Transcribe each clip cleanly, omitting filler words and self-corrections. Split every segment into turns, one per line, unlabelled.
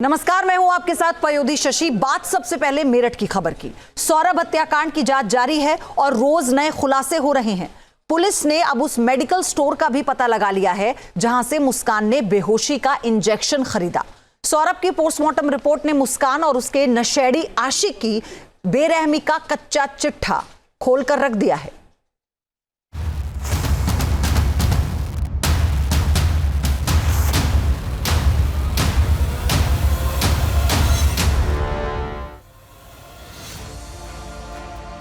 नमस्कार, मैं हूं आपके साथ पयोधी शशि। बात सबसे पहले मेरठ की खबर की। सौरभ हत्याकांड की जांच जारी है और रोज नए खुलासे हो रहे हैं। पुलिस ने अब उस मेडिकल स्टोर का भी पता लगा लिया है जहां से मुस्कान ने बेहोशी का इंजेक्शन खरीदा। सौरभ की पोस्टमार्टम रिपोर्ट ने मुस्कान और उसके नशेड़ी आशिक की बेरहमी का कच्चा चिट्ठा खोलकर रख दिया है।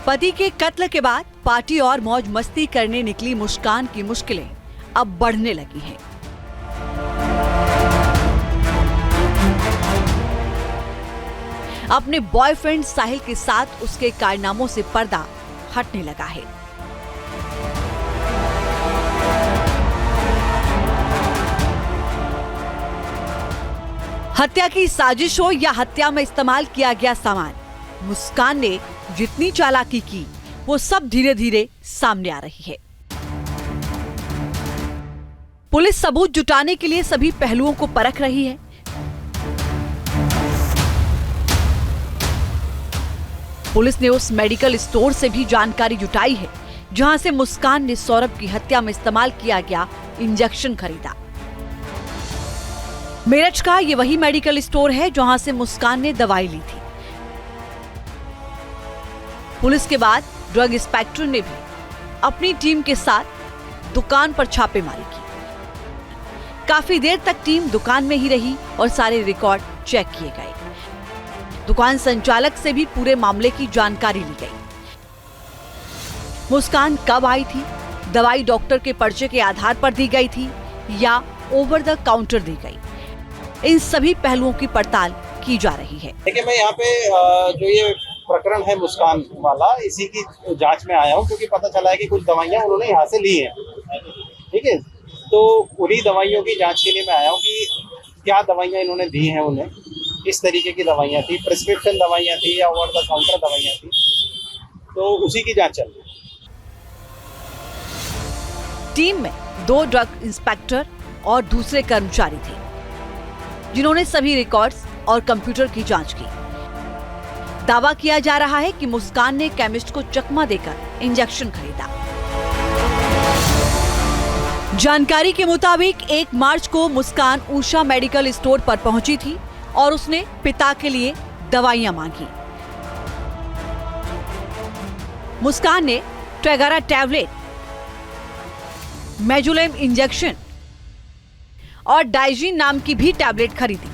पति के कत्ल के बाद पार्टी और मौज मस्ती करने निकली मुस्कान की मुश्किलें अब बढ़ने लगी हैं। अपने बॉयफ्रेंड साहिल के साथ उसके कारनामों से पर्दा हटने लगा है। हत्या की साजिश हो या हत्या में इस्तेमाल किया गया सामान, मुस्कान ने जितनी चालाकी की वो सब धीरे धीरे सामने आ रही है। पुलिस सबूत जुटाने के लिए सभी पहलुओं को परख रही है। पुलिस ने उस मेडिकल स्टोर से भी जानकारी जुटाई है जहां से मुस्कान ने सौरभ की हत्या में इस्तेमाल किया गया इंजेक्शन खरीदा। मेरठ का ये वही मेडिकल स्टोर है जहां से मुस्कान ने दवाई ली थी। पुलिस के बाद ड्रग इंस्पेक्टर ने भी अपनी टीम के साथ दुकान पर छापेमारी की। काफी देर तक टीम दुकान में ही रही और सारे रिकॉर्ड चेक किए गए। दुकान संचालक से भी पूरे मामले की जानकारी ली गई। मुस्कान कब आई थी, दवाई डॉक्टर के पर्चे के आधार पर दी गई थी या ओवर द काउंटर दी गई, इन सभी पहलुओं की पड़ताल की जा रही है।
देखिए, मैं यहाँ पे जो ये प्रकरण है मुस्कान वाला, इसी की जांच में आया हूँ क्योंकि पता चला है कि कुछ दवाइयाँ उन्होंने यहाँ से ली हैं। ठीक है, तो उन्हीं दवाइयों की जांच के लिए मैं आया हूँ कि क्या दवाइयाँ इन्होंने दी हैं उन्हें, किस तरीके की दवाइयाँ थी, प्रिस्क्रिप्शन दवाइयाँ थी या ओवर द काउंटर दवाइयाँ थी, तो उसी की जांच चल रही है।
टीम में 2 ड्रग इंस्पेक्टर और दूसरे कर्मचारी थे जिन्होंने सभी रिकॉर्ड्स और कंप्यूटर की जांच की। दावा किया जा रहा है कि मुस्कान ने केमिस्ट को चकमा देकर इंजेक्शन खरीदा। जानकारी के मुताबिक 1 मार्च को मुस्कान उषा मेडिकल स्टोर पर पहुंची थी और उसने पिता के लिए दवाइयां मांगी। मुस्कान ने ट्वेगारा टैबलेट, मेजुलेम इंजेक्शन और डाइजीन नाम की भी टैबलेट खरीदी।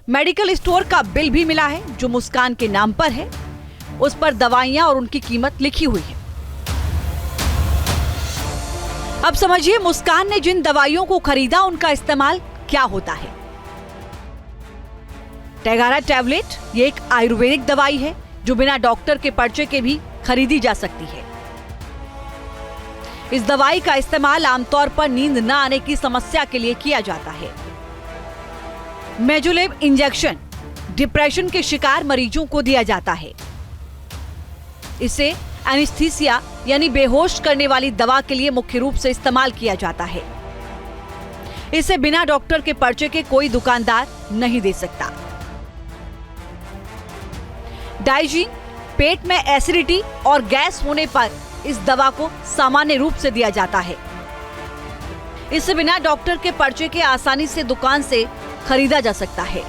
मेडिकल स्टोर का बिल भी मिला है जो मुस्कान के नाम पर है। उस पर दवाइयां और उनकी कीमत लिखी हुई है। अब समझिए मुस्कान ने जिन दवाइयों को खरीदा उनका इस्तेमाल क्या होता है। ट्वेगारा टैबलेट ये एक आयुर्वेदिक दवाई है जो बिना डॉक्टर के पर्चे के भी खरीदी जा सकती है। इस दवाई का इस्तेमाल आमतौर पर नींद न आने की समस्या के लिए किया जाता है। मेजुलेम इंजेक्शन डिप्रेशन के शिकार मरीजों को दिया जाता है। इसे एनेस्थीसिया यानी बेहोश करने वाली दवा के लिए मुख्य रूप से इस्तेमाल किया जाता है। इसे बिना डॉक्टर के पर्चे के कोई दुकानदार नहीं दे सकता। डाइजीन पेट में एसिडिटी और गैस होने पर इस दवा को सामान्य रूप से दिया जाता है। इसे बिना डॉक्टर के पर्चे के आसानी से दुकान से खरीदा जा सकता है।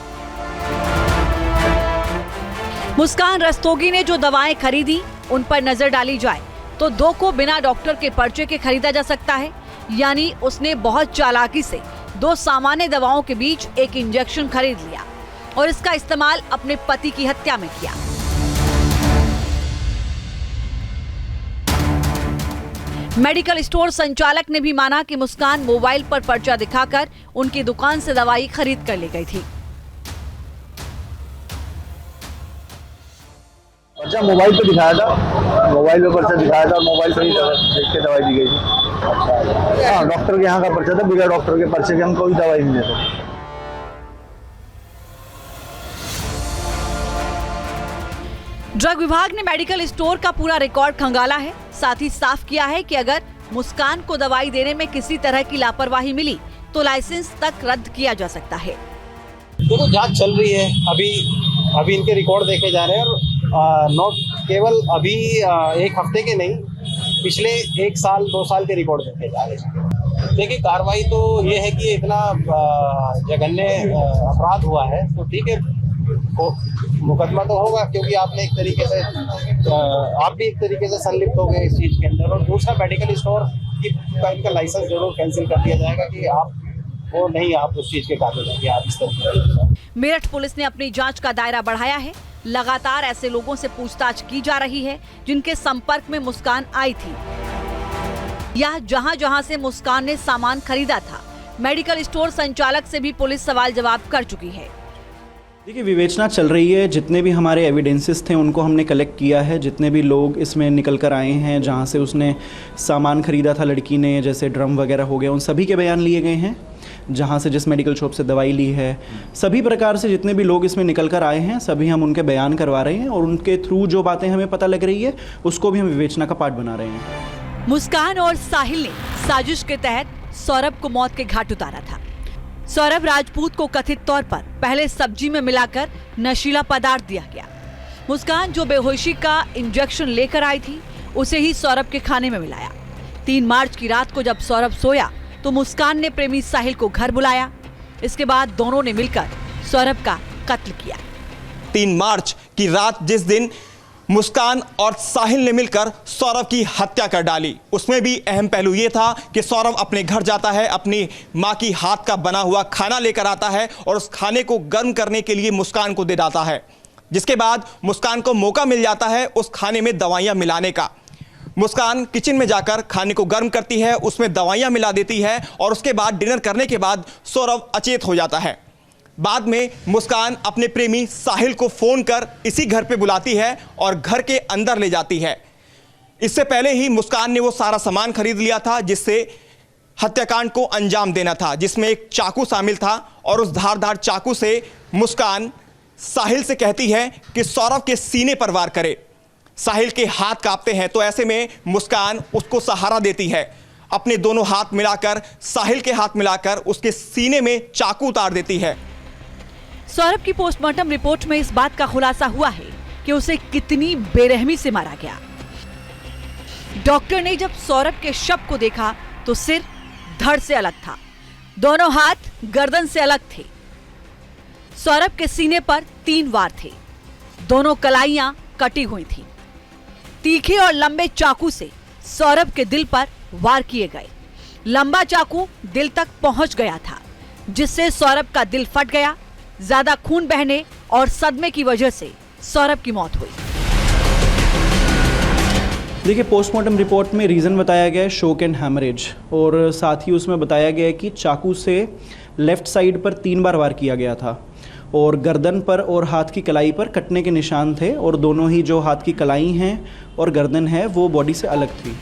मुस्कान रस्तोगी ने जो दवाएं खरीदी उन पर नजर डाली जाए तो 2 को बिना डॉक्टर के पर्चे के खरीदा जा सकता है, यानी उसने बहुत चालाकी से 2 सामान्य दवाओं के बीच एक इंजेक्शन खरीद लिया और इसका इस्तेमाल अपने पति की हत्या में किया। मेडिकल स्टोर संचालक ने भी माना कि मुस्कान मोबाइल पर पर्चा दिखाकर उनकी दुकान से दवाई खरीद कर ले गई थी।
पर्चा मोबाइल पे दिखाया था, मोबाइल पे पर्चा दिखाया था और मोबाइल पे ही देख के दवाई दी गई थी। हाँ, डॉक्टर के यहाँ का पर्चा था, बिना डॉक्टर के पर्चे के हम कोई दवाई नहीं देते।
ड्रग विभाग ने मेडिकल स्टोर का पूरा रिकॉर्ड खंगाला है। साथ ही साफ किया है कि अगर मुस्कान को दवाई देने में किसी तरह की लापरवाही मिली तो लाइसेंस तक रद्द किया जा सकता है।
देखो जांच चल रही है, अभी इनके रिकॉर्ड देखे जा रहे हैं और नॉट केवल अभी एक हफ्ते के नहीं, पिछले 1 साल 2 साल के रिकॉर्ड देखे जा रहे हैं। देखिए कार्रवाई तो ये है कि इतना जघन्य अपराध हुआ है तो ठीक है, मुकदमा तो होगा क्योंकि आपने एक तरीके से आप भी एक तरीके से संलिप्त हो गए इस चीज के अंदर। और दूसरा मेडिकल स्टोर का इनका लाइसेंस जरूर कैंसिल कर दिया जाएगा कि आप वो नहीं, आप उस चीज के काबिल हैं कि आप इस तरह।
मेरठ पुलिस ने अपनी जांच का दायरा बढ़ाया है। लगातार ऐसे लोगों से पूछताछ की जा रही है जिनके संपर्क में मुस्कान आई थी या जहां जहां से मुस्कान ने सामान खरीदा था। मेडिकल स्टोर संचालक से भी पुलिस सवाल जवाब कर चुकी है।
देखिए विवेचना चल रही है, जितने भी हमारे एविडेंसेस थे उनको हमने कलेक्ट किया है, जितने भी लोग इसमें निकल कर आए हैं जहां से उसने सामान खरीदा था लड़की ने, जैसे ड्रम वगैरह हो गया, उन सभी के बयान लिए गए हैं। जहां से जिस मेडिकल शॉप से दवाई ली है, सभी प्रकार से जितने भी लोग इसमें निकल कर आए हैं सभी हम उनके बयान करवा रहे हैं और उनके थ्रू जो बातें हमें पता लग रही है उसको भी हम विवेचना का पार्ट बना रहे हैं।
मुस्कान और साहिल ने साजिश के तहत सौरभ को मौत के घाट उतारा था। सौरभ राजपूत को कथित तौर पर पहले सब्जी में मिलाकर नशीला पदार्थ दिया गया। मुस्कान जो बेहोशी का इंजेक्शन लेकर आई थी उसे ही सौरभ के खाने में मिलाया। 3 मार्च की रात को जब सौरभ सोया तो मुस्कान ने प्रेमी साहिल को घर बुलाया। इसके बाद दोनों ने मिलकर सौरभ का कत्ल किया।
3 मार्च की रात जिस दिन मुस्कान और साहिल ने मिलकर सौरभ की हत्या कर डाली, उसमें भी अहम पहलू यह था कि सौरभ अपने घर जाता है, अपनी मां की हाथ का बना हुआ खाना लेकर आता है और उस खाने को गर्म करने के लिए मुस्कान को दे डालता है, जिसके बाद मुस्कान को मौका मिल जाता है उस खाने में दवाइयां मिलाने का। मुस्कान किचन में जाकर खाने को गर्म करती है, उसमें दवाइयां मिला देती है और उसके बाद डिनर करने के बाद सौरभ अचेत हो जाता है। बाद में मुस्कान अपने प्रेमी साहिल को फोन कर इसी घर पे बुलाती है और घर के अंदर ले जाती है। इससे पहले ही मुस्कान ने वो सारा सामान खरीद लिया था जिससे हत्याकांड को अंजाम देना था, जिसमें एक चाकू शामिल था और उस धारदार चाकू से मुस्कान साहिल से कहती है कि सौरभ के सीने पर वार करे। साहिल के हाथ कांपते हैं तो ऐसे में मुस्कान उसको सहारा देती है, अपने दोनों हाथ मिलाकर साहिल के हाथ मिलाकर उसके सीने में चाकू उतार देती है।
सौरभ की पोस्टमार्टम रिपोर्ट में इस बात का खुलासा हुआ है कि उसे कितनी बेरहमी से मारा गया। डॉक्टर ने जब सौरभ के शव को देखा तो सिर धड़ से अलग था, दोनों हाथ गर्दन से अलग थे। सौरभ के सीने पर 3 वार थे, दोनों कलाइयां कटी हुई थीं। तीखे और लंबे चाकू से सौरभ के दिल पर वार किए गए। लंबा चाकू दिल तक पहुंच गया था जिससे सौरभ का दिल फट गया। ज्यादा खून बहने और सदमे की वजह से सौरभ की मौत हुई।
देखिए पोस्टमार्टम रिपोर्ट में रीज़न बताया गया है शोक एंड हैमरेज, और साथ ही उसमें बताया गया है कि चाकू से लेफ्ट साइड पर 3 बार वार किया गया था और गर्दन पर और हाथ की कलाई पर कटने के निशान थे और दोनों ही जो हाथ की कलाई हैं और गर्दन है वो बॉडी से अलग थी।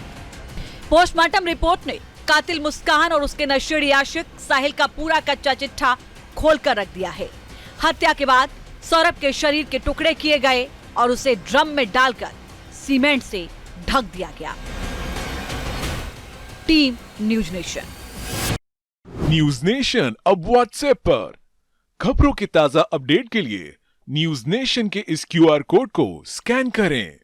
पोस्टमार्टम रिपोर्ट ने कातिल मुस्कान और उसके नशेड़ी आशिक साहिल का पूरा कच्चा चिट्ठा खोलकर रख दिया है। हत्या के बाद सौरभ के शरीर के टुकड़े किए गए और उसे ड्रम में डालकर सीमेंट से ढक दिया गया। Team news nation.
News nation अब व्हाट्सएप पर खबरों के ताजा अपडेट के लिए न्यूज नेशन के इस QR कोड को स्कैन करें।